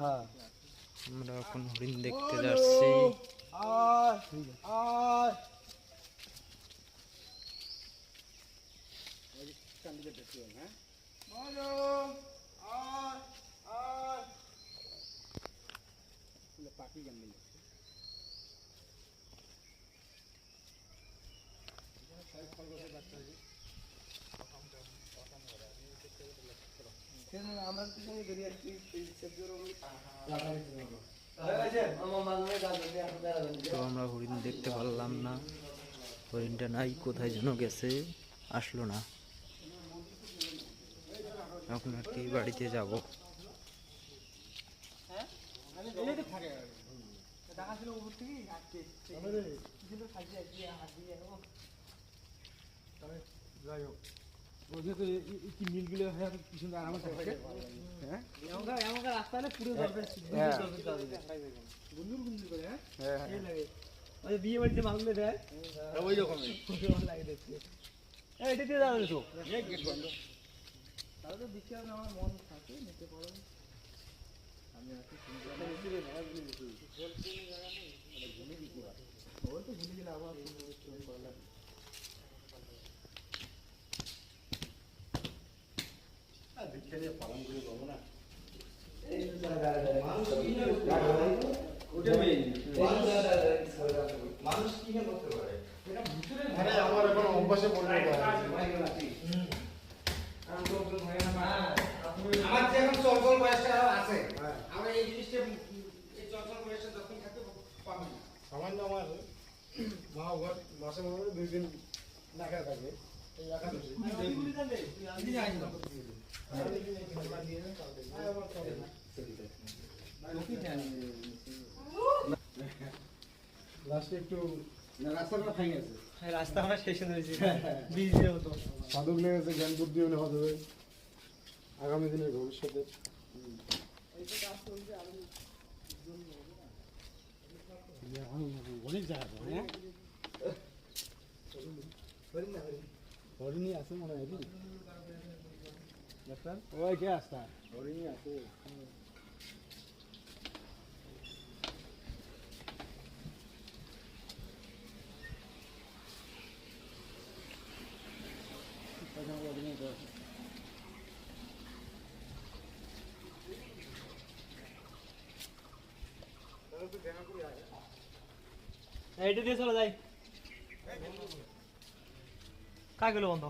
হ্যাঁ আমরা এখন হরিণ দেখতে যাচ্ছি। পাখি গান তো আমরা হরিণ দেখতে পারলাম না, হরিণটা নাই, কোথায় যেন গেছে, আসলো না। এখন আর কি বাড়িতে যাব। মিলগুলো কি সুন্দর আরামে থাকে। হ্যাঁ রাস্তা হলে পুরো গুন্দুর গুন্দুর করে। হ্যাঁ বিয়ে বাড়িতে মাগলে দেয় ওই রকমই লাগে দেখতে। এটা দিয়ে যাবে তো গেট বন্ধ। তাহলে তো দেখতে হবে, আমার মন থাকে নিতে পারো। আমি আছি ওই তো ভুলে গেলে আবার পালন করে পাবো না। মানুষ কি করতে পারে আমার এখন অভ্যাসে পড়ে আমার যে এখন চলচল বয়সটা আছে, আমরা এই জিনিসটা এই চলচল বয়সটা যখন থাকতে পাবো না। সামান্য আমার মা ঘর মাসে মধ্যে 2 দিন না খেয়ে থাকে। এই একাদশী লাস্টে একটু রাস্তাটা ফাইন আছে। রাস্তা আমরা শেষ হয়ে গেছে, বিজে হতো সাধক লেগেছে, জ্ঞান বুদ্ধি হলে হবে আগামী দিনের ভবিষ্যতে। অনেক জায়গা হরিণী আছে মনে হয় ডাক্তার, ওই কে আসতা হরিণী আছে। এইটা দিয়ে চলে যাই, কাজ গেল বন্ধ।